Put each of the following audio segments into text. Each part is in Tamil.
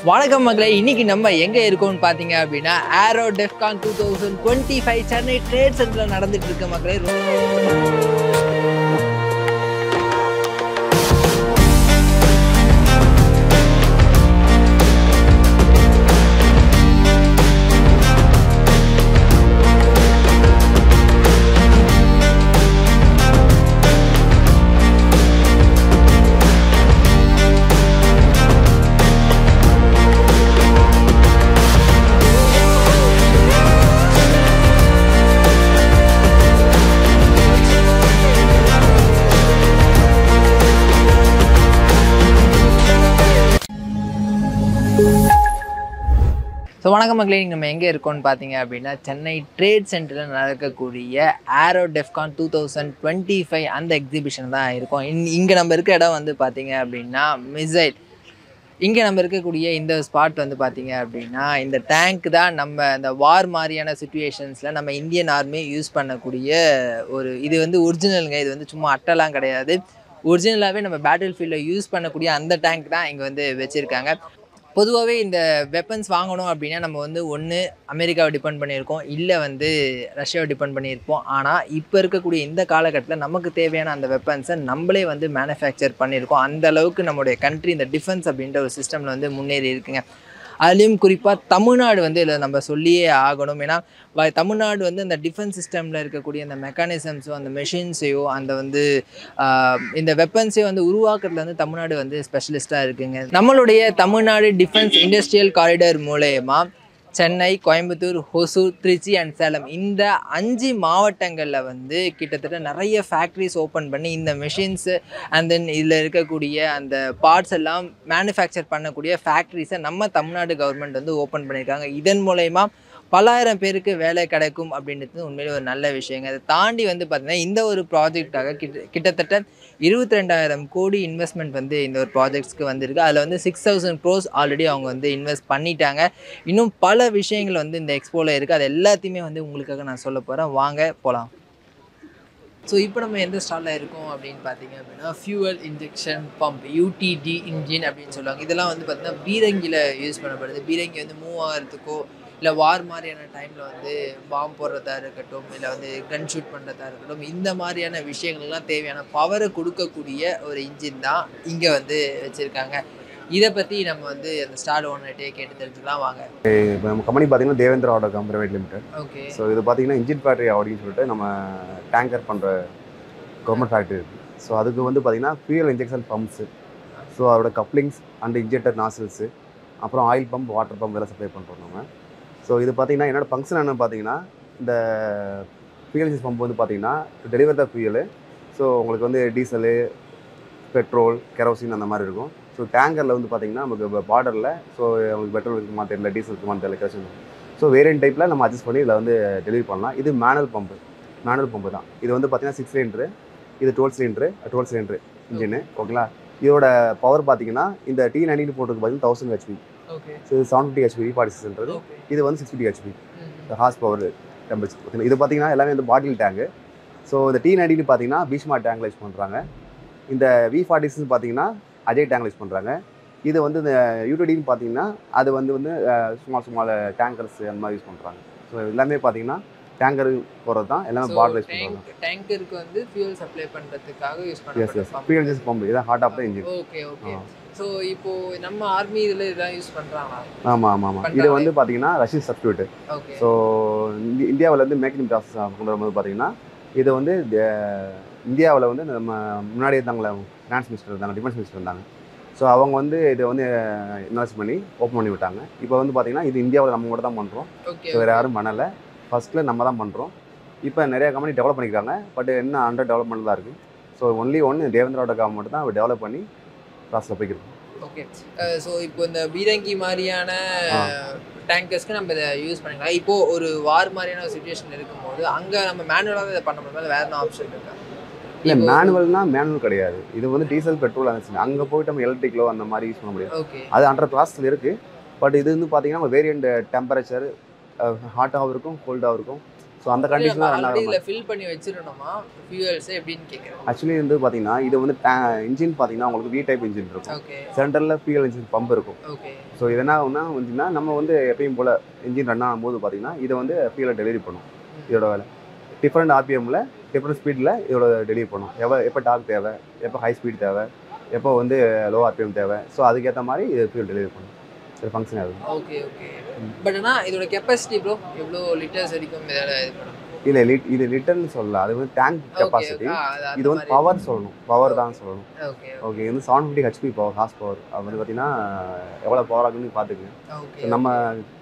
வணக்கம் மக்களே, இன்னைக்கு நம்ம எங்க இருக்கோம்னு பாத்தீங்க அப்படின்னா AeroDefCon 2025 சென்னை ட்ரேட் சென்டர்ல நடந்துட்டு இருக்கு மக்களே. ஸோ வணக்கம் மக்களே, நம்ம எங்கே இருக்கோம்னு பார்த்தீங்க அப்படின்னா சென்னை ட்ரேட் சென்டரில் நடக்கக்கூடிய AeroDefCon 2025 அந்த எக்ஸிபிஷன் தான் இருக்கும். இங்கே நம்ம இருக்க இடம் வந்து பார்த்தீங்க அப்படின்னா மிசைல். இங்கே நம்ம இருக்கக்கூடிய இந்த ஸ்பாட் வந்து பார்த்தீங்க அப்படின்னா இந்த டேங்க் தான் நம்ம இந்த வார் மாதிரியான சுச்சுவேஷன்ஸில் நம்ம இந்தியன் ஆர்மி யூஸ் பண்ணக்கூடிய இது வந்து ஒரிஜினலுங்க. இது வந்து சும்மா அட்டைலாம் கிடையாது. ஒரிஜினலாகவே நம்ம பேட்டில் ஃபீல்டில் யூஸ் பண்ணக்கூடிய அந்த டேங்க் தான் இங்கே வந்து வச்சுருக்காங்க. பொதுவாகவே இந்த வெப்பன்ஸ் வாங்கணும் அப்படின்னா நம்ம வந்து ஒன்று அமெரிக்காவை டிபெண்ட் பண்ணியிருக்கோம், இல்லை வந்து ரஷ்யாவை டிபெண்ட் பண்ணியிருப்போம். ஆனால் இப்போ இருக்கக்கூடிய இந்த காலகட்டத்தில் நமக்கு தேவையான அந்த வெப்பன்ஸை நம்மளே வந்து மேனுஃபேக்சர் பண்ணியிருக்கோம். அந்த அளவுக்கு நம்மளுடைய கண்ட்ரி இந்த டிஃபென்ஸ் அப்படின்ற ஒரு சிஸ்டமில் வந்து முன்னேறி இருக்குங்க. அதுலேயும் குறிப்பாக தமிழ்நாடு வந்து இதில் நம்ம சொல்லியே ஆகணும். ஏன்னா தமிழ்நாடு வந்து அந்த டிஃபென்ஸ் சிஸ்டமில் இருக்கக்கூடிய அந்த மெக்கானிசம்ஸோ அந்த மெஷின்ஸையோ அந்த வந்து இந்த வெப்பன்ஸையோ வந்து உருவாக்குறதுல வந்து தமிழ்நாடு வந்து ஸ்பெஷலிஸ்ட்டாக இருக்குங்க. நம்மளுடைய தமிழ்நாடு டிஃபென்ஸ் இண்டஸ்ட்ரியல் காரிடார் மூலயமா சென்னை, கோயம்புத்தூர், ஹொசூர், திருச்சி அண்ட் சேலம் இந்த 5 மாவட்டங்களில் வந்து கிட்டத்தட்ட நிறைய ஃபேக்ட்ரிஸ் ஓப்பன் பண்ணி இந்த மெஷின்ஸு அண்ட் தென் இதில் இருக்கக்கூடிய அந்த பார்ட்ஸ் எல்லாம் மேனுஃபேக்சர் பண்ணக்கூடிய ஃபேக்ட்ரிஸை நம்ம தமிழ்நாடு கவர்மெண்ட் வந்து ஓப்பன் பண்ணியிருக்காங்க. இதன் மூலயமா பல்லாயிரம் பேருக்கு வேலை கிடைக்கும் அப்படின்றது உண்மையிலே ஒரு நல்ல விஷயங்க. அதை தாண்டி வந்து பார்த்திங்கன்னா இந்த ஒரு ப்ராஜெக்டாக கிட்டத்தட்ட 22,000 கோடி இன்வெஸ்ட்மெண்ட் வந்து இந்த ஒரு ப்ராஜெக்ட்ஸ்க்கு வந்திருக்கு. அதில் வந்து 6,000 crores ஆல்ரெடி அவங்க வந்து இன்வெஸ்ட் பண்ணிட்டாங்க. இன்னும் பல விஷயங்கள் வந்து இந்த எக்ஸ்போவில் இருக்குது. அது எல்லாத்தையுமே வந்து உங்களுக்காக நான் சொல்ல போகிறேன். வாங்க போகலாம். ஸோ இப்போ நம்ம எந்த ஸ்டாலில் இருக்கோம் அப்படின்னு பார்த்தீங்க அப்படின்னா fuel injection pump UTD engine அப்படின்னு சொல்லுவாங்க. இதெல்லாம் வந்து பார்த்திங்கன்னா பீரங்கியில் யூஸ் பண்ணப்படுது. பீரங்கி வந்து மூவ் ஆகிறதுக்கோ இல்லை வார் மாதிரியான டைமில் வந்து பாம்பு போடுறதா இருக்கட்டும், இல்லை வந்து கன் ஷூட் பண்ணுறதா இருக்கட்டும், இந்த மாதிரியான விஷயங்கள்லாம் தேவையான பவரை கொடுக்கக்கூடிய ஒரு இன்ஜின் தான் இங்கே வந்து வச்சுருக்காங்க. இதை பற்றி நம்ம வந்து அந்த ஸ்டால் ஓனர்கிட்டே கேட்டு தெரிஞ்சுக்கலாம் வாங்க. இப்போ நம்ம கம்பெனி பார்த்தீங்கன்னா DRDO private limited. Okay. So இது பார்த்தீங்கன்னா இன்ஜின் ஃபேக்ட்ரி அப்படின்னு சொல்லிட்டு நம்ம டேங்கர் பண்ணுற கவர்மெண்ட் ஃபேக்ட்ரி இருக்குது. ஸோ அதுக்கு வந்து பார்த்தீங்கன்னா ஃபியூயல் இன்ஜெக்ஷன் பம்ப்ஸு, ஸோ அதோட கப்ளிங்ஸ் அண்ட் இன்ஜெக்டர் நாசில்ஸு, அப்புறம் ஆயில் பம்ப், வாட்டர் பம்ப் எல்லாம் சப்ளை பண்ணுறோம் நம்ம. ஸோ இது பார்த்தீங்கன்னா என்னோட ஃபங்க்ஷன் என்னென்னு பார்த்தீங்கன்னா இந்த ஃபியூயல் இன்ஜெக்ஷன் பம்ப் வந்து பார்த்தீங்கன்னா டெலிவர் த ஃபியூயலு. ஸோ உங்களுக்கு வந்து டீசலு, பெட்ரோல், கெரோசின் அந்த மாதிரி இருக்கும். ஸோ டேங்கரில் வந்து பார்த்திங்கன்னா நமக்கு பார்டரில் ஸோ உங்களுக்கு பெட்ரோலுக்கு மாற்ற தெரியல, டீசலுக்கு மாற்ற தெரியல, கெரோசின். ஸோ வேரியன்ட் டைப்பில் நம்ம அட்ஜஸ்ட் பண்ணி இதில் வந்து டெலிவரி பண்ணலாம். இது மேனுவல் பம்பு தான். இது வந்து பார்த்திங்கன்னா 6 சிலிண்டரு, இது 12 சிலிண்டரு இன்ஜினு. ஓகேங்களா. இதோட பவர் பார்த்தீங்கன்னா இந்த T90 போட்டுருக்கு பார்த்தீங்கன்னா 1000 HP. ஸோ இது 750 HP V46. இது வந்து 650 HP ஹார்ஸ் பவர் டெம்பரேச்சர். இது பார்த்தீங்கன்னா எல்லாமே வந்து பாட்டில் டேங்கு. ஸோ இந்த T90 பார்த்தீங்கன்னா பீஷ்மா டேங்கில் யூஸ் பண்ணுறாங்க. இந்த V46 பார்த்தீங்கன்னா அதே டேங்கில் யூஸ் பண்ணுறாங்க. இது வந்து இந்த UTDன்னு பார்த்தீங்கன்னா அது வந்து ஸ்மால் டேங்கர்ஸ் அந்த மாதிரி யூஸ் பண்ணுறாங்க. ஸோ எல்லாமே பார்த்தீங்கன்னா டேங்கர் போகிறது தான், எல்லாமே பாட்டில் யூஸ் பண்ணுறாங்க. டேங்கருக்கு வந்து ஃபியூல் சப்ளை பண்ணுறதுக்காக யூஸ் பண்ணுறாங்க. ஃபியூயல் இன்ஜின் பம்ப் இதான் heart of the engine. Okay. So இப்போ நம்ம ஆர்மி இதில் இதெல்லாம் யூஸ் பண்ணுறாங்களா? ஆமாம். இது வந்து பார்த்தீங்கன்னா ரஷ்யன் சப்ஸ்டியூட். ஸோ இந்தியாவில் வந்து மேக் இன் ப்ராசஸ் கொண்டு வரும்போது பார்த்தீங்கன்னா இது வந்து இந்தியாவில் வந்து நம்ம முன்னாடி இருந்தாங்களே ஃபினான்ஸ் மினிஸ்டர் இருந்தாங்க, டிஃபென்ஸ் மினிஸ்டர் இருந்தாங்க. ஸோ அவங்க வந்து இதை வந்து இன்வெஸ்ட் பண்ணி ஓப்பன் பண்ணி விட்டாங்க. இப்போ வந்து பார்த்தீங்கன்னா இது இந்தியாவில் நம்ம மட்டும் தான் பண்ணுறோம். ஸோ வேறு யாரும் பண்ணலை. ஃபஸ்ட்டில் நம்ம தான் பண்ணுறோம். இப்போ நிறைய கம்பெனி டெவலப் பண்ணிக்கிறாங்க. பட் என்ன அண்டர் டெவலப்மெண்ட் தான் இருக்குது. ஸோ ஒன்லி DRDO கவர்மெண்ட் தான் டெவலப் பண்ணி ப்ராசஸில் போய்க்கிறோம். ஓகே. ஸோ இப்போ இந்த பீரங்கி மாதிரியான டேங்கர்ஸ்க்கு நம்ம இதை யூஸ் பண்ணிக்கலாம். இப்போது ஒரு வார் மாதிரியான சுச்சுவேஷன் இருக்கும்போது அங்கே நம்ம மேனுவலாக இதை பண்ண முடியாது, வேறு என்ன ஆப்ஷன் இருக்கா? இல்லை மேனுவல் கிடையாது. இது வந்து டீசல், பெட்ரோல் இருந்துச்சு. அங்கே போய்ட்டு நம்ம எலக்ட்ரிக்கலோ அந்த மாதிரி யூஸ் பண்ண முடியாது. அது அண்டர் ப்ராசஸில் இருக்குது. பட் இது வந்து பார்த்தீங்கன்னா வேரியண்ட் டெம்பரேச்சர் ஹாட்டாகவும் இருக்கும், கோல்டாகவும் இருக்கும். ஸோ அந்த கண்டிஷனில் ரன் ஆகிற மாதிரி ஃபில் பண்ணி வச்சிடணுமா ஃபியூயல்ஸ் எப்படின்னு கேட்குறேன். ஆக்சுவலி வந்து பார்த்தீங்கன்னா இது வந்து இன்ஜின் பார்த்தீங்கன்னா உங்களுக்கு வி டைப் இன்ஜின் இருக்கும். சென்டரில் ஃபியூயல் இன்ஜின் பம்ப் இருக்கும். ஸோ இது என்ன ஆகும்னா வந்துன்னா நம்ம வந்து எப்பயும் போல் இன்ஜின் ரன் ஆகும்போது பார்த்தீங்கன்னா இதை வந்து ஃபியூயலை டெலிவரி பண்ணும். இதோட வேலை டிஃப்ரெண்ட் ஆர்பிஎம்மில் டிஃப்ரெண்ட் ஸ்பீடில் இதோட டெலிவரி பண்ணும். எப்போ டார்க் தேவை, எப்போ ஹை ஸ்பீட் தேவை, எப்போ வந்து லோ ஆர்பிஎம் தேவை. ஸோ அதுக்கேற்ற மாதிரி இது ஃபியூல் டெலிவரி பண்ணும். இது ஃபங்க்ஷன் ஆகுது. Okay okay. பட் ஆனால் இதோட கெப்பாசிட்டி ப்ரோ எவ்வளோ லிட்டர்ஸ் வரைக்கும் இதில் இது பண்ணும்? இல்லை இது லிட்டர்னு சொல்லலாம். அது வந்து டேங்க் கெப்பாசிட்டி. இது வந்து பவர் சொல்லணும். பவர் தான் சொல்லணும். ஓகே இது வந்து 750 ஹெச்பி பவர், ஹார்ஸ் பவர். அது வந்து பார்த்தீங்கன்னா எவ்வளோ பவர் ஆகுதுன்னு பார்த்துக்குங்க. நம்ம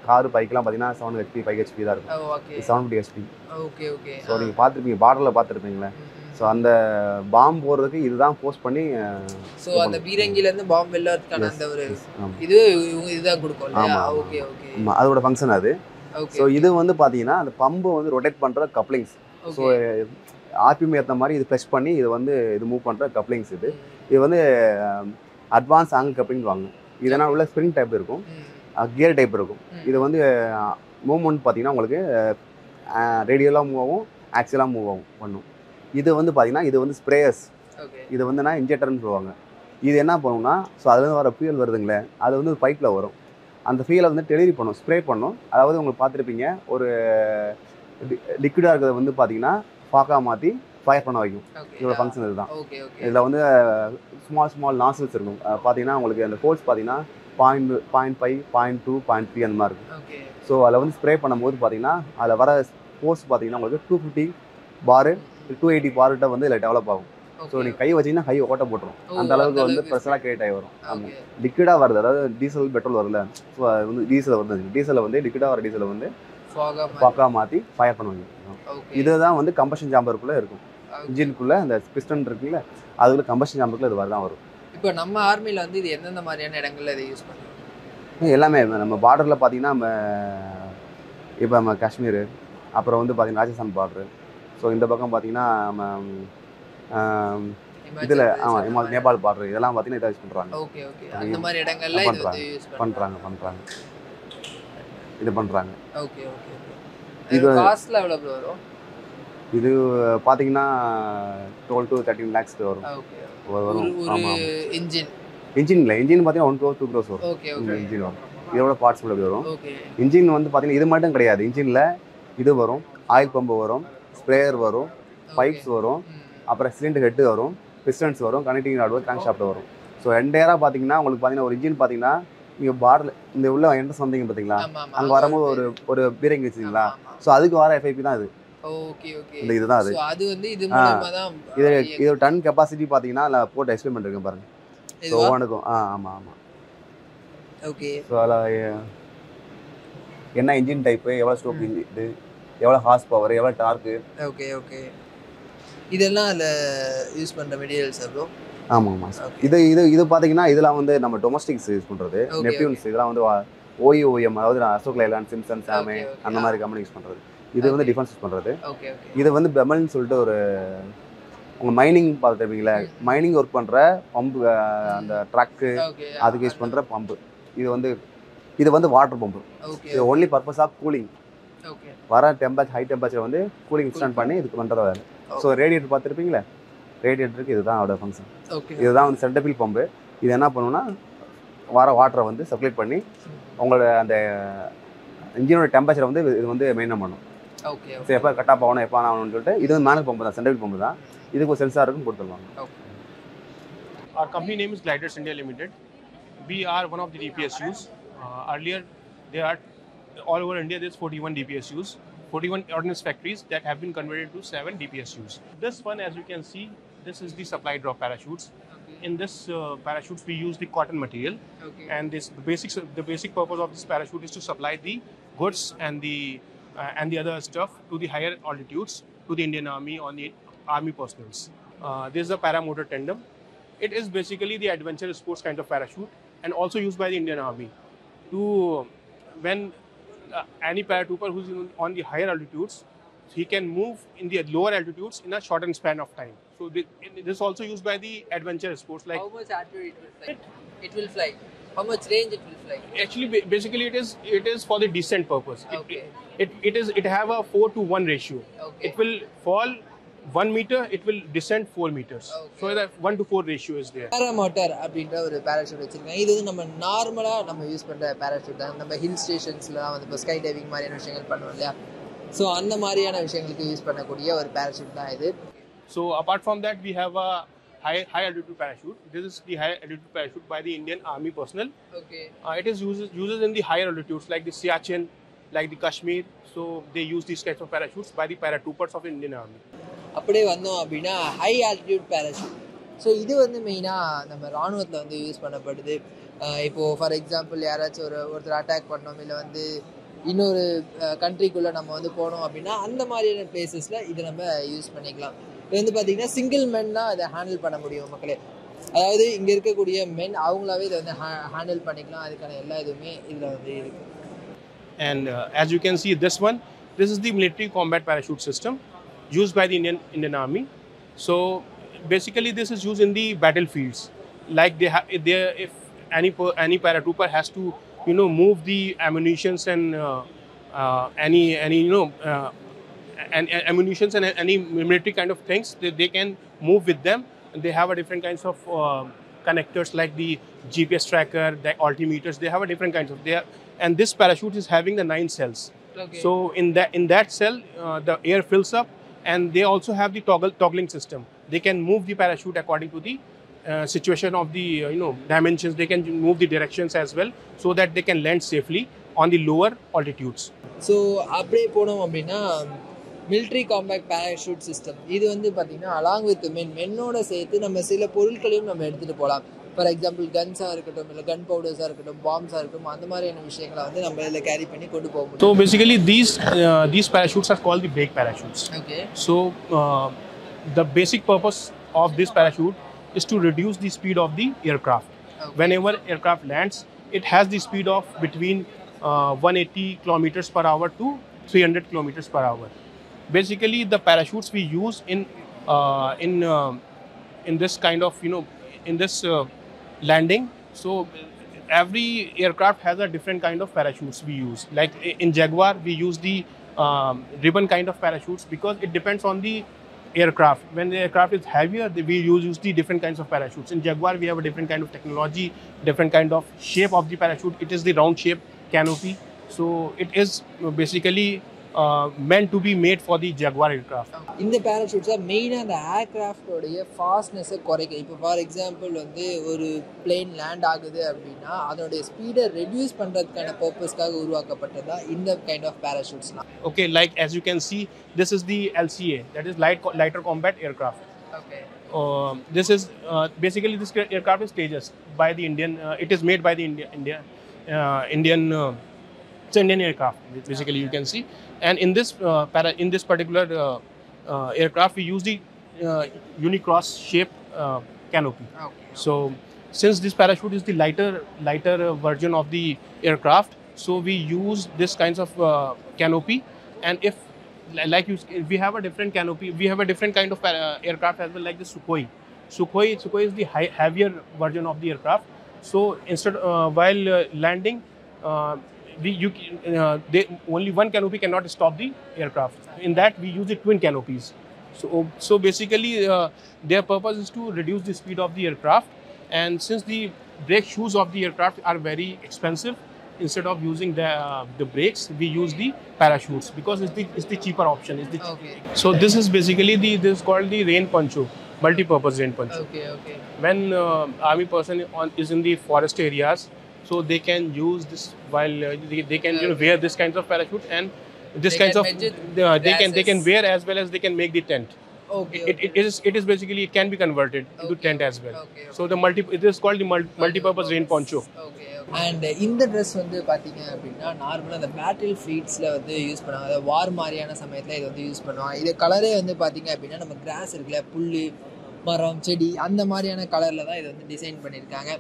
காரு பைக்கெலாம் பார்த்தீங்கன்னா 7 ஹெச்பி 5 ஹெச்பி தான் இருக்கும். 750 ஹெச்பி. Okay okay. ஸோ நீங்கள் பார்த்துருப்பீங்க, பார்டரில் பார்த்துருப்பீங்களே. ஸோ அந்த பாம்பு போடுறதுக்கு இதுதான் போஸ்ட் பண்ணி. ஸோ அந்த பீரங்கிலேருந்து பாம்பு வெள்ளறதுக்கான அந்த ஒரு இது இதுதான் கொடுக்கும். Okay okay. அதோட ஃபங்க்ஷன் அது. ஸோ இது வந்து பார்த்தீங்கன்னா அந்த பம்பை வந்து ரொட்டேட் பண்ணுற கப்ளிங்ஸ். ஸோ ஆர்பிஎம் ஏற்ற மாதிரி இது ஃப்ரெஷ் பண்ணி இது வந்து இது மூவ் பண்ணுற கப்ளிங்ஸ். இது வந்து அட்வான்ஸ் ஆங்கிள் கப்ளிங் வாங்க. இதனால் உள்ள ஸ்ப்ரிங் டைப் இருக்கும், கியர் டைப் இருக்கும். இது வந்து மூவ்மெண்ட் பார்த்தீங்கன்னா உங்களுக்கு ரேடியலாக மூவ் ஆகும், ஆக்சியலாக மூவ் ஆகும் பண்ணும். இது வந்து பார்த்தீங்கன்னா இது வந்து ஸ்ப்ரேயர்ஸ். இது வந்து நான் இன்ஜெக்டர்னு சொல்லுவாங்க. இது என்ன பண்ணுன்னா ஸோ அதுலேருந்து வர ஃபியூயல் வருதுங்களே, அது வந்து ஒரு பைப்பில் வரும். அந்த ஃபியூயலை வந்து டெலிவரி பண்ணும், ஸ்ப்ரே பண்ணும். அதாவது உங்களுக்கு பார்த்துருப்பீங்க, ஒரு லிக்விடாக இருக்கிறத வந்து பார்த்தீங்கன்னா ஃபாக்காக மாற்றி ஃபயர் பண்ண வைக்கும். இதோட ஃபங்க்ஷன் இதுதான். இதில் வந்து ஸ்மால் நாசில்ஸ் இருக்கும். பார்த்தீங்கன்னா உங்களுக்கு அந்த ஹோல்ஸ் பார்த்தீங்கன்னா 0.5, 0.2, 0.3 அந்த மாதிரி இருக்கும். ஸோ அதில் வந்து ஸ்ப்ரே பண்ணும்போது பார்த்தீங்கன்னா அதில் வர ஃபோர்ஸ் பார்த்தீங்கன்னா உங்களுக்கு 250 பாரு 280 பார்கிட்ட வந்து இதில் டெவலப் ஆகும். ஸோ நீங்கள் கை வச்சிங்கன்னா கை ஓட்ட போட்டுரும். அந்த அளவுக்கு வந்து ப்ரெஷராக கிரியேட் ஆகி வரும். ஆமாம், லிக்விடாக வருது. அதாவது டீசல் பெட்ரோல் வரல, ஸோ அது வந்து டீசல் வருது. டீசலில் வந்து லிக்விடாக வர டீசலை வந்து ஃபாக்காக மாற்றி ஃபயர் பண்ணுவாங்க. இதுதான் வந்து கம்பஷன் சாம்பருக்குள்ளே இருக்கும். இன்ஜினுக்குள்ளே அந்த பிஸ்டன் இருக்குல்ல, அதுக்குள்ள கம்பஷன் சாம்பருக்குள்ளே இது மாதிரி தான் வரும். இப்போ நம்ம ஆர்மியில் வந்து இது எந்தெந்த மாதிரியான இடங்களில் இதை யூஸ் பண்ணுறோம்? எல்லாமே நம்ம பார்டரில் பார்த்தீங்கன்னா இப்போ நம்ம காஷ்மீர், அப்புறம் வந்து பார்த்தீங்கன்னா ராஜஸ்தான் பார்டரு. ஸோ இந்த பக்கம் பார்த்தீங்கன்னா நம்ம இதில் நேபாள் பார்டர், இதெல்லாம் பார்த்தீங்கன்னா இதை யூஸ் பண்ணுறாங்க. Okay okay. அந்த மாதிரி இடங்கள்ல பண்ணுறாங்க இது பண்ணுறாங்க. Okay okay. இது காஸ்ட்ல எவ்வளோ வரும்? இது பார்த்தீங்கன்னா 12 to 13 lakhs வரும். ஒரு இன்ஜின் பார்த்தீங்கன்னா 1 crore 2 crores வரும். இன்ஜின் வரும். இதோட பார்ட்ஸ் எப்படி வரும்? இன்ஜின் வந்து பார்த்தீங்கன்னா இது மட்டும் கிடையாது. இன்ஜினில் இது வரும், ஆயில் பம்பு வரும், ஸ்ப்ரேயர் வரும், பைப்ஸ் வரும், அப்புறம் சிலிண்டர் ஹெட்டு வரும், பிஸ்டன்ஸ் வரும், கனெக்டிங் ராட் வரும், கிராங்க் ஷாஃப்ட் வரும். ஸோ என்டையராக பார்த்தீங்கன்னா உங்களுக்கு பார்த்தீங்கன்னா ஒரு இன்ஜின் பார்த்தீங்கன்னா நீங்கள் பார்டர் இந்த உள்ள என்ட்ரன்ஸ் வந்தீங்க பார்த்தீங்களா, அங்கே வரும்போது ஒரு பீரங்கி வச்சுங்களா, ஸோ அதுக்கு வர எஃப்ஐபி தான் இது. இந்த இதுதான் அது. இது டன் கெப்பாசிட்டி பார்த்தீங்கன்னா அதில் போட்டு எக்ஸ்பிளைன் இருக்கேன் பாருங்க. ஸோ ஒவ்வொன்றுக்கும் ஆமாம். ஓகே. ஸோ அதில் என்ன இன்ஜின் டைப்பு, எவ்வளோ ஸ்ட்ரோக் இது, எவ்வளோ ஹார்ஸ் பவர், எவ்வளோ டார்க்கு. Okay okay. இதெல்லாம் அதில் யூஸ் பண்ணுற மெட்டீரியல்ஸ் ப்ரோ? ஆமாம். இது பார்த்தீங்கன்னா இதெல்லாம் வந்து நம்ம டொமஸ்டிக்ஸ் யூஸ் பண்ணுறது. நெப்டியூன்ஸ் இதெல்லாம் வந்து OEM, அதாவது அசோக் லைலாண்ட், சிம்சன், சாமே அந்த மாதிரி கம்பெனி யூஸ் பண்ணுறது. இது வந்து டிஃபென்ஸ் யூஸ் பண்ணுறது. இது வந்து பெமல்னு சொல்லிட்டு ஒரு உங்கள் மைனிங் பார்த்துருப்பீங்களா, மைனிங் ஒர்க் பண்ணுற பம்பு, அந்த ட்ரக்கு அதுக்கு யூஸ் பண்ணுற பம்பு. இது வந்து வாட்டர் பம்பு. இது ஒன்லி பர்பஸ் ஆஃப் கூலிங். வர ஹை டெம்பரேச்சர் வந்து கூலிங் இன்ஸ்டாண்ட் பண்ணி இதுக்கு பண்ணுறது வேலை. ஸோ ரேடியேட்டர் பார்த்துருப்பீங்களா, ரேடியேட்டருக்கு இதுதான் அதோட ஃபங்க்ஷன். இதுதான் வந்து சென்டர்பில் பம்பு. இது என்ன பண்ணுன்னா வர வாட்டரை வந்து சப்ளை பண்ணி உங்களோட அந்த இன்ஜினோட டெம்பரேச்சரை வந்து இது வந்து மெயின்டைன் பண்ணும். ஸோ எப்போ கட்டாப் ஆகணும், எப்போ ஆகணும்னு சொல்லிட்டு இது வந்து மேனுவல் பம்பு தான், சென்டர்பில் பம்பு தான். இதுக்கு ஒரு சென்சாருக்கும் கொடுத்துருவாங்க. Our company name is Gliders India Limited. We are one of the DPSUs. Earlier, there are all over India. There's 41 DPSUs, 41 ordnance factories that have been converted to 7 DPSUs. This one, as you can see, this is the supply drop parachutes. In this parachutes, we use the cotton material, and the basic purpose of this parachute is to supply the goods and the other stuff to the higher altitudes to the Indian Army or the Army personnel. This is a paramotor tandem. It is basically the adventure sports kind of parachute, and also used by the Indian Army to when any paratrooper who's on the higher altitudes, he can move in the lower altitudes in a shortened span of time. So this is also used by the adventure sports. Like how much altitude it will fly? It will fly. How much range it will fly? Actually, basically it is for the descent purpose. Okay. It have a 4:1 ratio. Okay. It will fall 1 meter, it will descend 4 meters. Okay. So that 1:4 ratio is there. பேராமோட்டர் அப்படின்ற ஒரு பேராஷூட் வச்சிருக்காங்க. இது வந்து நம்ம நார்மலா நம்ம யூஸ் பண்ற பேராஷூட் தான். நம்ம ஹில் ஸ்டேஷன்ஸ்லாம் வந்து இப்போ ஸ்கை டைவிங் மாதிரியான விஷயங்கள் பண்ணுவோம் இல்லையா, ஸோ அந்த மாதிரியான விஷயங்களுக்கு யூஸ் பண்ணக்கூடிய ஒரு பேராஷூட் தான் இது. So apart from that, we have a high altitude parachute. This is the high altitude parachute by the Indian Army personnel. Okay. It is uses in the higher altitudes like the Siachen, like the Kashmir. So they use these kinds of parachutes by the paratroopers of Indian Army. அப்படியே வந்தோம் அப்படின்னா ஹை ஆல்டிடியூட் பேராஷூட். ஸோ இது வந்து மெயினாக நம்ம ராணுவத்தில் வந்து யூஸ் பண்ணப்படுது. இப்போது ஃபார் எக்ஸாம்பிள் யாராச்சும் ஒருத்தர் அட்டாக் பண்ணோம், இல்லை வந்து இன்னொரு கண்ட்ரிக்குள்ளே நம்ம வந்து போனோம் அப்படின்னா அந்த மாதிரியான பிளேசஸில் இதை நம்ம யூஸ் பண்ணிக்கலாம். இது வந்து பார்த்தீங்கன்னா சிங்கிள் மென் தான் அதை ஹேண்டில் பண்ண முடியும் மக்களே. அதாவது இங்கே இருக்கக்கூடிய மென் அவங்களாவே இதை வந்து ஹேண்டில் பண்ணிக்கலாம். அதுக்கான எல்லா இதுவுமே இதில் வந்து இருக்குது. And as you can see, this is the military combat parachute system used by the Indian Army. So basically, this is used in the battlefields. Like if any paratrooper has to move the ammunitions and any ammunitions and any military kind of things, they can move with them. And they have a different kinds of connectors like the GPS tracker, the altimeters. They have a different kinds of and this parachute is having the 9 cells. Okay. So in that cell, the air fills up, and they also have the toggling system. They can move the parachute according to the situation of the dimensions. They can move the directions as well, so that they can land safely on the lower altitudes. So அப்படியே போனோம் அப்படின்னா மிலிட்ரி காம்பேக்ட் பேராஷூட் சிஸ்டம் இது வந்து பார்த்தீங்கன்னா அலாங் வித் மென்னோட சேர்த்து நம்ம சில பொருட்களையும் நம்ம எடுத்துகிட்டு போகலாம். ஃபார் எக்ஸாம்பிள் கன்ஸாக இருக்கட்டும், இல்லை கன் பவுடர்ஸாக இருக்கட்டும், பாம்ஸாக இருக்கட்டும், அந்த மாதிரியான விஷயங்களை வந்து நம்ம இதில் கேரி பண்ணி கொண்டு போக முடியும். So basically these parachutes are called the brake parachutes. Okay. So the basic purpose of this parachute is to reduce the speed of the aircraft. Okay. Whenever aircraft lands, it has the speed of between 180 kilometers per hour to 300 kilometers per hour. Basically, the parachutes we use in this kind of in this landing. So every aircraft has a different kind of parachutes we use. Like in Jaguar, we use the ribbon kind of parachutes because it depends on the aircraft. When the aircraft is heavier, we use the different kinds of parachutes. In Jaguar, we have a different kind of technology, different kind of shape of the parachute. It is the round shape canopy. So it is basically meant to be made for the Jaguar aircraft. இந்த பேராஷூட்ஸாக மெயினாக அந்த ஏர்க்ராஃப்டோடைய ஃபாஸ்ட்னஸை குறைக்க. இப்போ ஃபார் எக்ஸாம்பிள் வந்து ஒரு பிளேன் லேண்ட் ஆகுது அப்படின்னா அதனுடைய ஸ்பீடை ரெடியூஸ் பண்ணுறதுக்கான பர்பஸ்க்காக உருவாக்கப்பட்டது தான் இந்த கைண்ட் ஆஃப் பேராஷூட்ஸ்லாம். Okay, like as you can see, this is the LCA, that is lighter combat aircraft. Okay. This is basically this aircraft is Tejas by the Indian. It is made by the Indian. It's an Indian aircraft. Basically, you can see. And in this particular aircraft, we use the unicross shape canopy. Okay. So since this parachute is the lighter version of the aircraft, so we use this kinds of canopy. And if we have a different canopy, we have a different kind of aircraft as well, like the Sukhoi. Sukhoi is the heavier version of the aircraft. So instead, while landing, only one canopy cannot stop the aircraft. In that, we use the twin canopies. So basically, their purpose is to reduce the speed of the aircraft. And since the brake shoes of the aircraft are very expensive, instead of using the brakes, we use the parachutes because it's the cheaper option. Okay. So this is basically this is called the rain poncho, multi-purpose rain poncho. Okay. When army person is in the forest areas, so they can use this while they can wear this kinds of parachute, and this kinds of they can wear as well as they can make the tent. Okay. It is basically, it can be converted into tent as well. Okay. So it is called the multi-purpose rain poncho. Okay. And இந்த ட்ரெஸ் வந்து பார்த்தீங்க அப்படின்னா நார்மலாக அந்த பேட்டில் ஃபீல்ட்ஸில் வந்து யூஸ் பண்ணுவாங்க. அதாவது வார் மாதிரியான சமயத்தில் இதை வந்து யூஸ் பண்ணுவாங்க. இது கலரே வந்து பார்த்தீங்க அப்படின்னா நம்ம கிராஸ் இருக்குல்ல, புல், மரம், செடி, அந்த மாதிரியான கலரில் தான் இதை வந்து டிசைன் பண்ணியிருக்காங்க.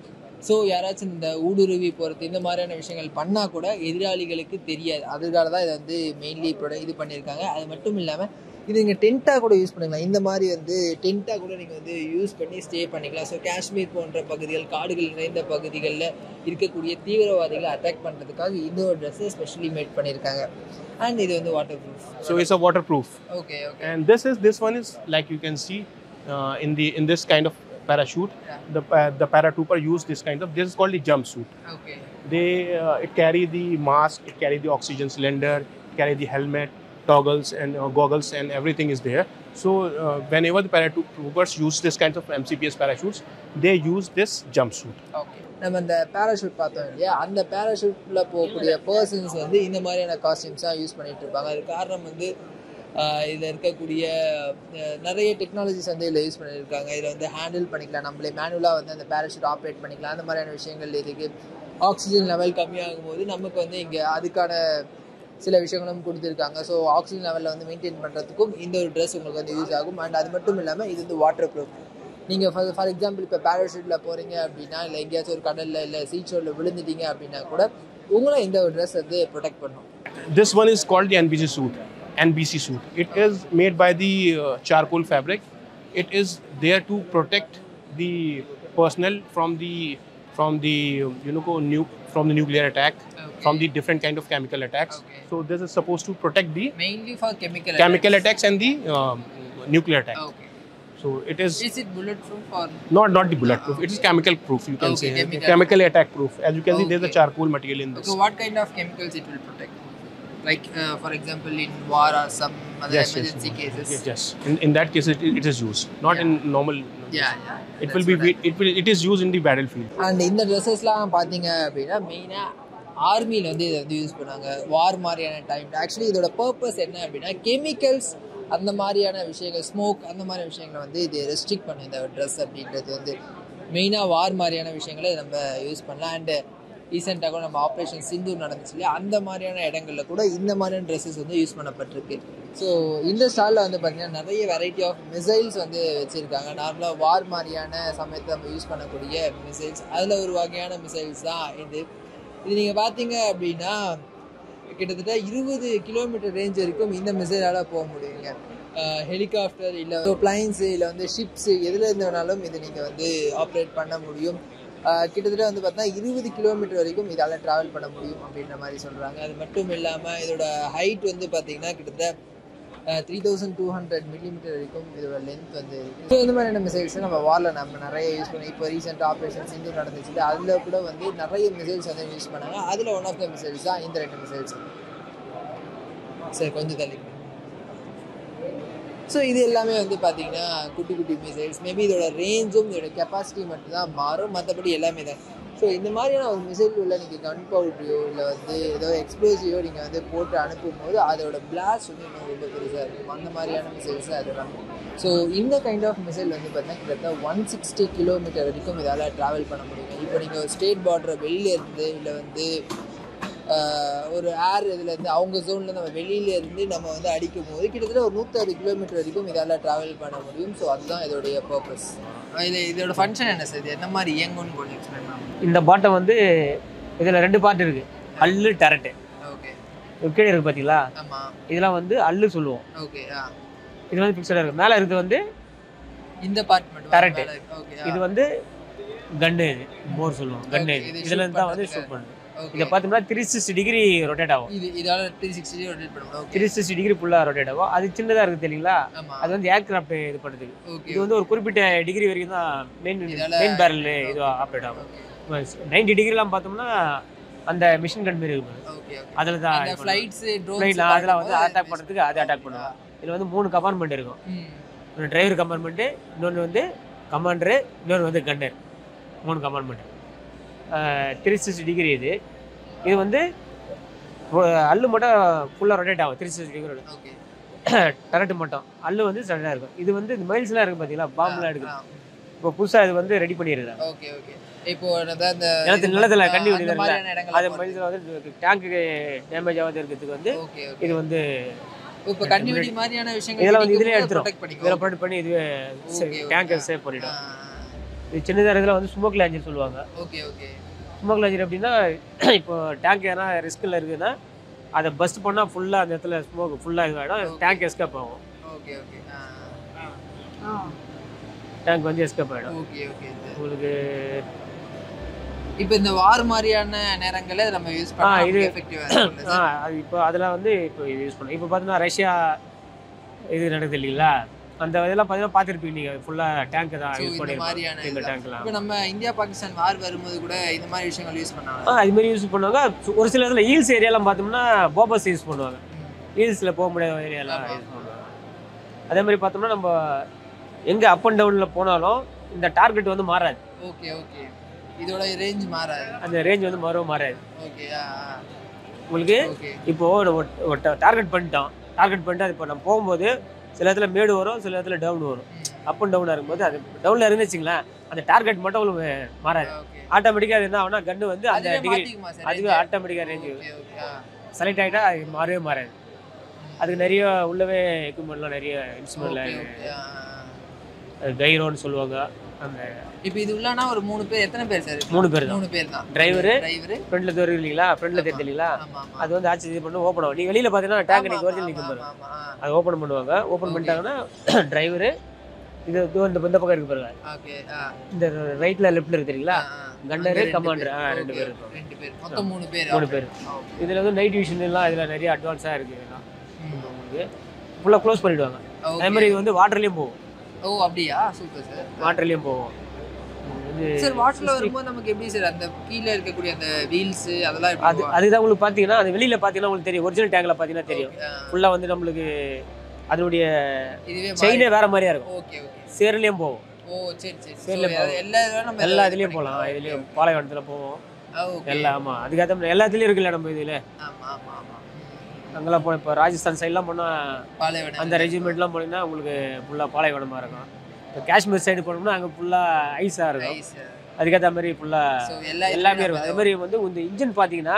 ஸோ யாராச்சும் இந்த ஊடுருவி போகிறது இந்த மாதிரியான விஷயங்கள் பண்ணால் கூட எதிராளிகளுக்கு தெரியாது. அதுக்காக தான் இதை வந்து மெயின்லி இது பண்ணியிருக்காங்க. அது மட்டும் இல்லாமல் இது நீங்கள் டென்ட்டாக கூட யூஸ் பண்ணிக்கலாம். இந்த மாதிரி வந்து டென்ட்டாக கூட நீங்கள் வந்து யூஸ் பண்ணி ஸ்டே பண்ணிக்கலாம். ஸோ காஷ்மீர் போன்ற பகுதிகள், காடுகள் நிறைந்த பகுதிகளில் இருக்கக்கூடிய தீவிரவாதிகளை அட்டாக் பண்ணுறதுக்காக இந்த ஒரு ட்ரெஸ்ஸை ஸ்பெஷலி மேட் பண்ணியிருக்காங்க. அண்ட் இது வந்து water proof. So it's a waterproof. Okay. And this one is like you can see in this kind of parachute. Yeah. The paratrooper use this kind of. This is called the jumpsuit. Okay. It carry the mask, it carry the oxygen cylinder, it carry the helmet, toggles and goggles, and everything is there. So whenever the paratroopers use this kind of MCPS parachutes, they use this jumpsuit. Okay. நம்ம இந்த பேராஷூட் பார்த்தோம் இல்லையா, அந்த பேராஷூட்டில் போகக்கூடிய பர்சன்ஸ் வந்து இந்த மாதிரியான காஸ்டியூம்ஸாக யூஸ் பண்ணிகிட்டு இருப்பாங்க. அது காரணம் வந்து இதில் இருக்கக்கூடிய நிறைய டெக்னாலஜிஸ் வந்து இதில் யூஸ் பண்ணியிருக்காங்க. இதில் வந்து ஹேண்டில் பண்ணிக்கலாம், நம்மளே மேனுவலாக வந்து அந்த பேராஷூட் ஆப்ரேட் பண்ணிக்கலாம். அந்த மாதிரியான விஷயங்கள் இருக்குது. ஆக்சிஜன் லெவல் கம்மியாகும் போது நமக்கு வந்து இங்கே அதுக்கான சில விஷயங்களும் கொடுத்துருக்காங்க. ஸோ ஆக்சிஜன் லெவலில் வந்து மெயின்டைன் பண்ணுறதுக்கும் இந்த ஒரு ட்ரெஸ் உங்களுக்கு வந்து யூஸ் ஆகும். அண்ட் அது மட்டும் இல்லாமல் இது வந்து வாட்டர் ப்ரூஃப். நீங்கள் ஃபார் எக்ஸாம்பிள் இப்போ பேராஷூட்டில் போகிறீங்க அப்படின்னா, இல்லை எங்கேயாச்சும் ஒரு கடலில் இல்லை சீச்சோரில் விழுந்துட்டீங்க அப்படின்னா கூட உங்களை இந்த ஒரு ட்ரெஸ் வந்து ப்ரொடெக்ட் பண்ணும். This one is called the NBC suit. It is made by the charcoal fabric. It is there to protect the personnel from the nuclear attack, from the different kind of chemical attacks. So this is supposed to protect the mainly for chemical attacks and the nuclear attack. Okay. So it is it bulletproof or not the bulletproof? It is chemical proof, you can say. Chemical attack proof. As you can see, there is a charcoal material in this. So what kind of chemicals it will protect? Like for example in war or some other emergency cases. Yes. In that case it is used, not in normal. Yeah. It is used in the battlefield. And இந்த ட்ரெஸ்ஸஸ்லாம் பார்த்தீங்க அப்படின்னா மெயினாக ஆர்மியில் வந்து இதை வந்து யூஸ் பண்ணாங்க வார் மாதிரியான டைம். ஆக்சுவலி இதோட பர்பஸ் என்ன அப்படின்னா கெமிக்கல்ஸ் அந்த மாதிரியான விஷயங்கள், ஸ்மோக் அந்த மாதிரி விஷயங்களை வந்து இது ரெஸ்ட்ரிக்ட் பண்ணும். இந்த ட்ரெஸ் அப்படின்றது வந்து மெயினாக வார் மாதிரியான விஷயங்களை நம்ம யூஸ் பண்ணலாம். அண்டு ரீசெண்டாக கூட நம்ம ஆப்ரேஷன் சிந்தூர் நடந்துச்சு இல்லையா, அந்த மாதிரியான இடங்களில் கூட இந்த மாதிரியான ட்ரெஸ்ஸஸ் வந்து யூஸ் பண்ணப்பட்டிருக்கு. ஸோ இந்த ஸ்டாலில் வந்து பார்த்திங்கன்னா நிறைய வெரைட்டி ஆஃப் மிசைல்ஸ் வந்து வச்சுருக்காங்க. நார்மலாக வார் மாதிரியான சமயத்தை நம்ம யூஸ் பண்ணக்கூடிய மிசைல்ஸ், அதில் ஒரு வகையான மிசைல்ஸ் தான் இது நீங்கள் பார்த்தீங்க அப்படின்னா கிட்டத்தட்ட 20 கிலோமீட்டர் ரேஞ்ச் வரைக்கும் இந்த மிசைலால் போக முடியுங்க. ஹெலிகாப்டர் இல்லை பிளைன்ஸு இல்லை வந்து ஷிப்ஸு எதில் இருந்து வேணாலும் இது நீங்கள் வந்து ஆப்ரேட் பண்ண முடியும். கிட்டத்தட்ட வந்து பார்த்தா 20 கிலோமீட்டர் வரைக்கும் இதால் ட்ராவல் பண்ண முடியும் அப்படின்ற மாதிரி சொல்கிறாங்க. அது மட்டும் இல்லாமல் இதோட ஹைட் வந்து பார்த்திங்கன்னா கிட்டத்தட்ட 3200 மில்லிமீட்டர் வரைக்கும் இதோட லென்த் வந்து இருக்குது. ஸோ இந்த மாதிரியான மிசைல்ஸை நம்ம வாரில் நம்ம நிறைய யூஸ் பண்ணி இப்போ ரீசெண்ட் ஆப்ரேஷன் சிந்து நடந்துச்சு, அதில் கூட வந்து நிறைய மிசைல்ஸ் வந்து யூஸ் பண்ணாங்க. அதில் ஒன் ஆஃப் த மிசைல்ஸ் தான் இந்த 2 மிசைல்ஸ். சரி கொஞ்சம் தள்ளி. ஸோ இது எல்லாமே வந்து பார்த்திங்கன்னா குட்டி குட்டி மிசைல்ஸ். மேபி இதோட ரேஞ்சும் இதோட கெப்பாசிட்டி மட்டும்தான் மாறும், மற்றபடி எல்லாமே தான். ஸோ இந்த மாதிரியான ஒரு மிசைல் உள்ள நீங்கள் கன் பவுட்ரியோ இல்லை வந்து ஏதோ எக்ஸ்ப்ளோசிவோ நீங்கள் வந்து போட்டு அனுப்பும் போது அதோட பிளாஸ்ட் வந்து இன்னும் ரொம்ப பெருசாக இருக்கும். அந்த மாதிரியான மிசைல்ஸ் அதெல்லாம். ஸோ இந்த கைண்ட் ஆஃப் மிசைல் வந்து பார்த்தீங்கன்னா கிட்டத்தட்ட 160 கிலோமீட்டர் வரைக்கும் இதால் ட்ராவல் பண்ண முடியும். இப்போ நீங்கள் ஒரு ஸ்டேட் பார்டரை வெளியிலேருந்து இல்லை வந்து ஒரு ஏர் இதுலேருந்து அவங்க ஜோனில் நம்ம வெளியிலேருந்து நம்ம வந்து அடிக்கும் போது கிட்டத்தட்ட ஒரு 160 கிலோமீட்டர் வரைக்கும் இதால் ட்ராவல் பண்ண முடியும். ஸோ அதுதான் இதோடைய பர்பஸ். இதோட ஃபங்க்ஷன் என்ன சார், இது என்ன மாதிரி இயங்கும்னு கொஞ்சம் எக்ஸ்பிளைன் பண்ணலாம். இந்த பாட்டை வந்து இதில் 2 பார்ட் இருக்குது, அல்லு டெரட்டு. ஓகே. கீழே இருக்குது பார்த்தீங்களா? ஆமாம். இதெல்லாம் வந்து அல்லு சொல்லுவோம். ஓகே. இது வந்து பிக்சடாக இருக்குது. மேலே இருக்குது வந்து இந்த பார்ட் மட்டும் டெரட்டு. ஓகே. இது வந்து கன்னு, இது போர் சொல்லுவோம் கன்னு. இதில் இருந்து தான் வந்து ஷூட் பண்ணுது. இதை பார்த்தோம்னா 360 டிகிரி ரொட்டேட் ஆகும். இதால 360 டிகிரி ரொட்டேட் பண்ணுவோம். 360 டிகிரி ஃபுல்லாக ரொட்டேட் ஆகும். அது சின்னதாக இருக்குது தெரியுங்களா? அது வந்து ஏர்கிராஃப்ட் இது பண்ணுறதுக்கு. இது வந்து ஒரு குறிப்பிட்ட டிகிரி வரைக்கும் தான் மெயின் பேரல் இது ஆப்ரேட் ஆகும். 90 டிகிரிலாம் பார்த்தோம்னா அந்த மிஷின் கன் மாரி இருக்கும். அதில் தான் ஃப்ளைட்ஸ் அதெல்லாம் வந்து அட்டாக் பண்ணுறதுக்கு அது அட்டாக் பண்ணுவாங்க. இதில் வந்து 3 கம்பார்ட்மெண்ட் இருக்கும். ஒரு டிரைவர் கம்பார்ட்மெண்ட்டு, இன்னொன்று வந்து கமாண்டரு, இன்னொன்று வந்து கன்னர். 3 கம்பார்ட்மெண்ட். 360 டிகிரி இது வந்து அல்லு மட்டும் ஃபுல்லாக ரொட்டேட் ஆகும். 360 டிகிரி டெரட்டு மட்டும். அல்லு வந்து ஸ்டாண்டாக இருக்கும். இது வந்து இந்த மைல்ஸ்லாம் இருக்குது பார்த்தீங்களா, பாம்புலாம் எடுக்குது. இப்போ புதுசாக இது வந்து ரெடி பண்ணிடுறாங்க. Okay okay. இப்போ நிலத்தில் கண்டி விடுறாங்க. அது மைல்ஸில் வந்து டேங்க்கு டேமேஜ் ஆகாத இருக்கிறதுக்கு வந்து இது வந்து இப்போ கண்டிவிடி மாதிரியான விஷயங்கள் இதெல்லாம் வந்து இதிலே எடுத்துரும். இதில் ப்ரொடெக்ட் பண்ணி இது டேங்கை சேவ் பண்ணிடும். இது சின்னதாக இதில் வந்து ஸ்மோக் லாஞ்சர் சொல்லுவாங்க. Okay okay. ஸ்மோக் லாஞ்சர் அப்படின்னா இப்போ டேங்க் ஏன்னா ரிஸ்கில் இருக்குதுன்னா அதை பஸ்ட் பண்ணால் ஃபுல்லாக அந்த இடத்துல ஸ்மோக் ஃபுல்லாக இதுவாகிடும், டேங்க் எஸ்கேப் ஆகும். ஓகே ஓகே டேங்க் வந்து எஸ்கேப் ஆகிடும். ஓகே ஓகே உங்களுக்கு இப்போ இந்த வார் மாதிரியான நேரங்களில் நம்ம யூஸ் பண்ணலாம் இது எஃபெக்டிவாக இருக்கும். அது இப்போ அதெல்லாம் வந்து இப்போ இது யூஸ் பண்ணோம். இப்போ பார்த்தீங்கன்னா ரஷ்யா இது நடக்குது இல்லைங்களா, அந்த இதெல்லாம் பார்த்தீங்கன்னா பார்த்துருப்பீங்க நீங்கள், ஃபுல்லாக டேங்க் தான் யூஸ் பண்ணியிருப்பாங்க இந்த டேங்க்லாம். இப்போ நம்ம இந்தியா பாகிஸ்தான் வார் வரும்போது கூட இந்த மாதிரி விஷயங்கள் யூஸ் பண்ணாங்க. அது மாதிரி யூஸ் பண்ணுவாங்க. ஒரு சில இதில் ஹீல்ஸ் ஏரியாலாம் பார்த்தோம்னா போபஸ் யூஸ் பண்ணுவாங்க. ஹீல்ஸில் போக முடியாத ஏரியாலாம் யூஸ் பண்ணுவாங்க. அதே மாதிரி பார்த்தோம்னா நம்ம எங்கே அப் அண்ட் டவுனில் போனாலும் இந்த டார்கெட் வந்து மாறாது. ஓகே ஓகே, இதோட ரேஞ்ச் மாறாது, அந்த ரேஞ்ச் வந்து மாறாது. ஓகே உங்களுக்கு இப்போது டார்கெட் பண்ணிட்டோம், டார்கெட் பண்ணிட்டு அது இப்போ நம்ம போகும்போது சில இடத்துல மேடு வரும், சில இடத்துல டவுன் வரும். அப் அண்ட் டவுனாக இருக்கும்போது அது டவுனில் இருந்துச்சுங்களேன், அந்த டார்கெட் மட்டும் உங்களுக்கு மாறாது. ஆட்டோமேட்டிக்காக அது என்ன ஆகுனா கன்று வந்து அந்த டிகிரி அதுவே ஆட்டோமேட்டிக்காக ரேஞ்சு செலக்ட் ஆகிட்டா அது மாறவே மாறாது. அதுக்கு நிறைய உள்ளவே எக்யூப்மெண்ட்லாம் நிறைய இன்ஸ்ட்ருமெண்ட்லாம் கைரோன்னு சொல்லுவாங்க. அந்த இப்போ இது உள்ளனா ஒரு 3 பேர், எத்தனை பேர் சார்? 3 பேர் தான். 3 பேர் தான். டிரைவர் ஃப்ரண்ட்ல தெரியும் இல்லைங்களா, ஃப்ரண்ட்ல தெரியும் இல்லைங்களா, அது வந்து ஆச்சு இது பண்ணி ஓப்பன் ஆகும். நீ வெளியில பார்த்தீங்கன்னா டேங்க் நீங்க ஒரிஜினல் நிற்கும் பாரு, அது ஓப்பன் பண்ணுவாங்க. ஓப்பன் பண்ணிட்டாங்கன்னா டிரைவர் இது இந்த பக்கம் இருக்கு பாருங்க. ஓகே, இந்த ரைட்ல லெஃப்ட்ல இருக்கு தெரியுங்களா, கண்டர் கமாண்டர் 2 பேர் இருக்கும். 2 பேர் மொத்தம் 3 பேர். 3 பேர். இதுல வந்து நைட் விஷன் எல்லாம் இதுல நிறைய அட்வான்ஸா இருக்கு. இதெல்லாம் உங்களுக்கு ஃபுல்லா க்ளோஸ் பண்ணிடுவாங்க. அதே மாதிரி இது வந்து வாட்டர்லயும் போகும். ஓ அப்படியா, சூப்பர் சார். வாட்டர்லயும் போகும். சார் வாட்டர்ல வரும்போது நமக்கு எப்படி சார் அந்த கீழ இருக்கக்கூடிய அந்த வீல்ஸ் அதெல்லாம் எப்படி? அதுதான் உங்களுக்கு பாத்தீங்கன்னா அது வெளியில பாத்தீங்கன்னா உங்களுக்கு தெரியும். ஒரிஜினல் டேங்க்ல பாத்தீங்கன்னா தெரியும். ஃபுல்லா வந்து நம்மளுக்கு அதனுடைய செயினே வேற மாதிரியா இருக்கும். ஓகே ஓகே, சேர்லயும் போகும். ஓ சரி சரி, எல்லா இதுலயும் போலாம். இதுலயும் பாலைவனத்துல போவோம் எல்லாம். ஆமா, அதுக்காக எல்லாத்துலயும் இருக்குல்ல நம்ம இதுல. ஆமா ஆமா ஆமா, அங்கெல்லாம் போன இப்போ ராஜஸ்தான் சைட்லாம் போனால் அந்த ரெஜிமெண்ட்லாம் போனீங்கன்னா உங்களுக்கு ஃபுல்லாக பாலைவனமாக இருக்கும். இப்போ காஷ்மீர் சைடு போனோம்னா அங்கே ஃபுல்லாக ஐஸாக இருக்கும். அதுக்கேற்ற மாதிரி ஃபுல்லாக எல்லாமே இருக்கும். அதே மாதிரி வந்து இந்த இன்ஜின் பார்த்தீங்கன்னா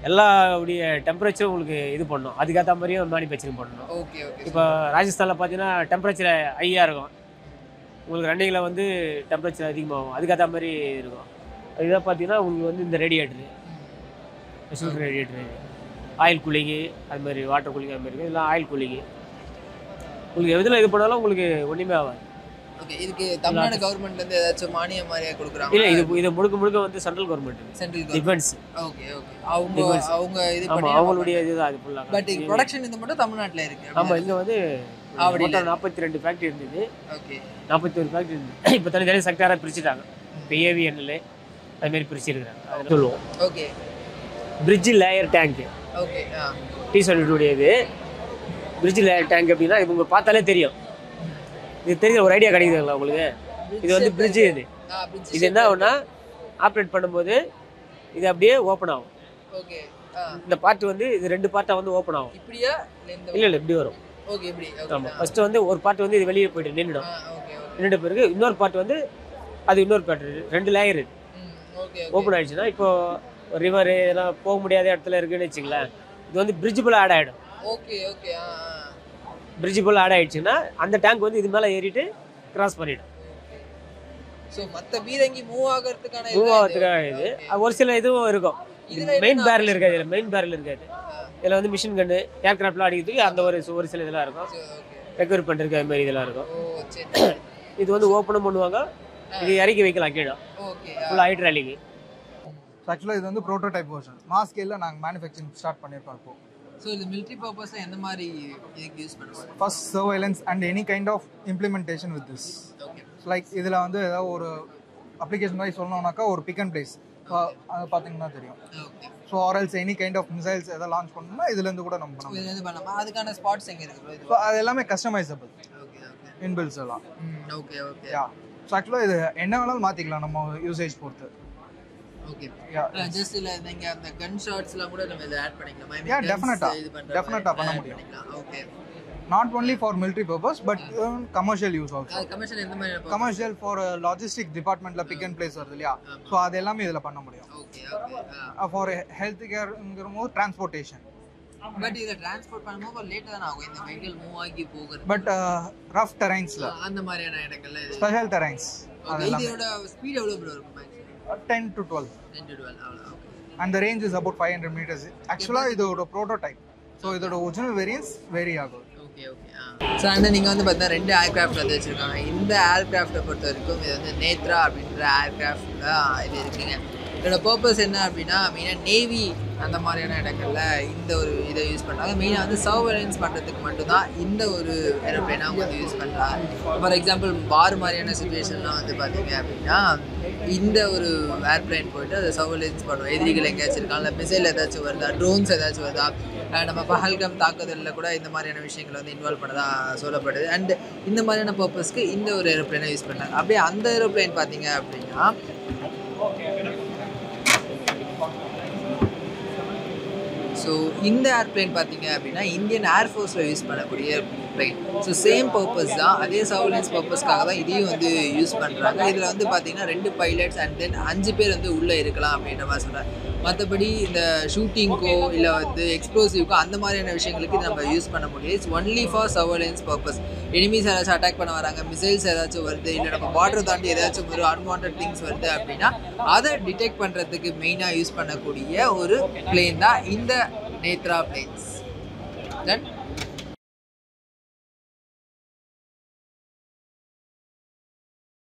எல்லாவுடைய டெம்பரேச்சரும் உங்களுக்கு இது பண்ணணும். அதுக்கேற்ற மாதிரியும் மேனுஃபேக்சரிங் பண்ணணும். Okay okay. இப்போ ராஜஸ்தானில் பார்த்தீங்கன்னா டெம்பரேச்சர் ஹையாக இருக்கும், உங்களுக்கு ரன்னிங்கில் வந்து டெம்பரேச்சர் அதிகமாகும். அதுக்கேற்ற மாதிரி இருக்கும். இதுதான் பார்த்தீங்கன்னா உங்களுக்கு வந்து இந்த ரேடியேட்டரு ரேடியேட்டரு ஆயில் கூலிங்கு, அது மாதிரி வாட்டர் கூலிங், அது மாதிரி இதெல்லாம் ஆயில் கூலிங்கு. உங்களுக்கு எதில் இது பண்ணாலும் உங்களுக்கு ஒன்றுமே ஆகாது. ஓகே, இதுக்கு தமிழ்நாடு கவர்மெண்ட்லேருந்து ஏதாச்சும் மானியம் மாதிரியா கொடுக்குறாங்க? இல்லை, இது முழுக்க வந்து central government, central defence. Okay okay, அவங்க இது பண்ணி அவங்களுடைய இதுதான் அது ஃபுல்லாக. பட் ப்ரொடக்ஷன் இது மட்டும் தமிழ்நாட்டில் இருக்குது. ஆமாம், இங்கே வந்து 42 ஃபேக்ட்ரி இருந்தது. ஓகே, 41 ஃபேக்ட்ரி இருந்தது. இப்போ தனி செக்டாராக பிரிச்சுட்டாங்க. இப்போ ஏவிஎன்எல் அதுமாரி பிரிச்சுருக்குறாங்க. அதை சொல்லுவோம். Okay, bridge layer tank. Okay, T-72 இது பிரிட்ஜ் லேயர் டேங்க் அப்படின்னா இது உங்களுக்கு பார்த்தாலே தெரியும். இது தெரியுது, ஒரு ஐடியா கிடைக்குதுங்களா உங்களுக்கு? இது வந்து பிரிட்ஜ். இது என்ன ஆகும்னா ஆப்ரேட் பண்ணும்போது இது அப்படியே ஓப்பன் ஆகும். ஓகே, இந்த பார்ட் வந்து இது 2 பார்ட்டாக வந்து ஓப்பன் ஆகும். இப்படியா? இல்லை இப்படி வரும். ஓகே, இப்படி. ஆமாம், ஃபர்ஸ்ட் வந்து ஒரு பார்ட் வந்து இது வெளியே போயிட்டு நின்றுடும். நின்றுட்ட பிறகு இன்னொரு பார்ட் வந்து அது இன்னொரு பார்ட் 2 லேயர் ஓப்பன் ஆயிடுச்சுன்னா இப்போ ரிவர் இதெல்லாம் போக முடியாத இடத்துல இருக்குன்னு வச்சுங்களேன், இது வந்து பிரிட்ஜ் போல் ஆட் ஆகிடும். ஓகே ஓகே, பிரிட்ஜ் போல் ஆட் ஆயிடுச்சுன்னா அந்த டேங்க் வந்து இது மேலே ஏறிட்டு கிராஸ் பண்ணிடும். ஸோ மற்ற பீரங்கி மூவ் ஆகிறதுக்கான இது ஒரு சில இதுவும் இருக்கும். மெயின் பேரல் இருக்காது, இதில் மெயின் பேரல் இருக்காது. இதில் வந்து மிஷின் கன்று ஏர்கிராஃப்ட்லாம் அடிக்கிறதுக்கு அந்த ஒரு சில இதெல்லாம் இருக்கும். ரெக்கவர் பண்ணுறதுக்கு அது மாதிரி இதெல்லாம் இருக்கும். இது வந்து ஓப்பனும் பண்ணுவாங்க, இது இறக்கி வைக்கலாம் கீழே. ஃபுல்லாக ஹைட்ராலிக்கு. ஆக்சுவலாக இது வந்து ப்ரோட்டோடைப் வெர்ஷன். மாஸ் ஸ்கேலில் நாங்கள் மேனுஃபேக்சரிங் ஸ்டார்ட் பண்ணியிருக்கோம் இப்போ. ஸோ இது மிலிட்ரி பர்பஸில் எந்த மாதிரி இதுக்கு யூஸ் பண்ணுவாங்க? First surveillance and any kind of implementation with this. Like இதில் வந்து ஏதாவது ஒரு அப்ளிகேஷன் மாதிரி சொல்லணும்னாக்கா ஒரு பிக் அண்ட் பிளேஸ் அது பார்த்தீங்கன்னா தெரியும். So or else any kind of missiles எதாவது லான்ச் பண்ணணும்னா இதுலேருந்து கூட நம்ம பண்ணலாம். அதுக்கான ஸ்பாட்ஸ் எங்கே இருக்குது? ஸோ அது எல்லாமே கஸ்டமைசபிள் இன்பில்ஸ் எல்லாம். Okay okay. ஸோ ஆக்சுவலாக இது என்ன வேணாலும் மாற்றிக்கலாம் நம்ம யூசேஜ் பொறுத்து. ஓகே, ஜஸ்ட் இல்ல நீங்க அந்த கன் ஷாட்ஸ்லாம் கூட நம்ம இத ஆட் பண்ணிக்கலாம். யா டெஃபினட்டா பண்ண முடியும். Okay, not only for military purpose but commercial use also. commercial எந்த மாதிரி? commercial for logistic departmentல pick and place வருது இல்லையா, சோ அது எல்லாமே இதல பண்ண முடியும். Okay okay. for health careங்கறமோ transportation. But இத டிரான்ஸ்போர்ட் பண்ணும்போது லேட் தான ஆகும் இந்த வெஹிக்கிள் மூவ் ஆகி போகிறது. பட் rough terrainsல அந்த மாதிரியான இடங்கள்ல ஸ்பெஷல் terrains அதெல்லாம் இதோட ஸ்பீட் எவ்வளவு ப்ரோ இருக்கும்? 10 to 12 அவ்வளவு. Okay, and the range is about 500 meters. actually இதோட prototype, so இதோட original variants vary ஆகும். Okay okay. ஸோ அண்ட் நீங்கள் வந்து பார்த்தீங்கன்னா 2 ஏர்க்ராஃப்ட் வந்து வச்சுருக்காங்க. இந்த ஏர்க்ராஃப்டை பொறுத்த வரைக்கும் இது வந்து நேத்ரா அப்படின்ற ஏர்க்ராஃப்ட் தான் இது இருக்குங்க. இதோட பர்பஸ் என்ன அப்படின்னா மெயினாக நேவி அந்த மாதிரியான இடங்களில் இந்த ஒரு இதை யூஸ் பண்ணுறாங்க. மெயினாக வந்து சர்வேலன்ஸ் பண்ணுறதுக்கு மட்டும்தான் இந்த ஒரு ஏரோப்ளைனை அவங்க வந்து யூஸ் பண்ணுறாங்க. ஃபார் எக்ஸாம்பிள் வார் மாதிரியான சுச்சுவேஷன்லாம் வந்து பார்த்தீங்க அப்படின்னா இந்த ஒரு ஏர்ப்ளைன் போயிட்டு அதை சர்வேலன்ஸ் பண்ணுவோம். எதிரிகள் எங்கேயாச்சும் இருக்காங்க, மிசைல் ஏதாச்சும் வருதா, ட்ரோன்ஸ் ஏதாச்சும் வருதா, நம்ம பஹல்கம் தாக்குதலில் கூட இந்த மாதிரியான விஷயங்களை வந்து இன்வால்வ் பண்ணதாக சொல்லப்படுது. அண்ட் இந்த மாதிரியான பர்பஸ்க்கு இந்த ஒரு ஏரோப்ளைனை யூஸ் பண்ணாங்க. அப்படியே அந்த ஏரோப்ளைன் பார்த்தீங்க அப்படின்னா ஸோ இந்த ஏர்ப்ளைன் பார்த்தீங்க அப்படின்னா இந்தியன் ஏர்ஃபோர்ஸில் யூஸ் பண்ணக்கூடிய பிளைன். ஸோ சேம் பர்பஸ் தான், அதே சர்வேலன்ஸ் பர்பஸ்க்காக தான் இதையும் வந்து யூஸ் பண்ணுறாங்க. இதில் வந்து பார்த்தீங்கன்னா 2 பைலட்ஸ் அண்ட் தென் 5 பேர் வந்து உள்ளே இருக்கலாம் அப்படின்ற மாதிரி சொல்கிறேன். மற்றபடி இந்த ஷூட்டிங்க்கோ இல்லை வந்து எக்ஸ்ப்ளோசிவ்க்கோ அந்த மாதிரியான விஷயங்களுக்கு நம்ம யூஸ் பண்ண முடியாது. It's only for surveillance purpose. Enemies ஏதாச்சும் அட்டாக் பண்ண வராங்க, மிசைல்ஸ் ஏதாச்சும் வருது, இல்லை நம்ம பார்டர் தாண்டி ஏதாச்சும் ஒரு அன்வான்ட் திங்ஸ் வருது அப்படின்னா அதை டிடெக்ட் பண்ணுறதுக்கு மெயினாக யூஸ் பண்ணக்கூடிய ஒரு பிளேன் தான் இந்த நேத்ரா பிளேன்ஸ். தென்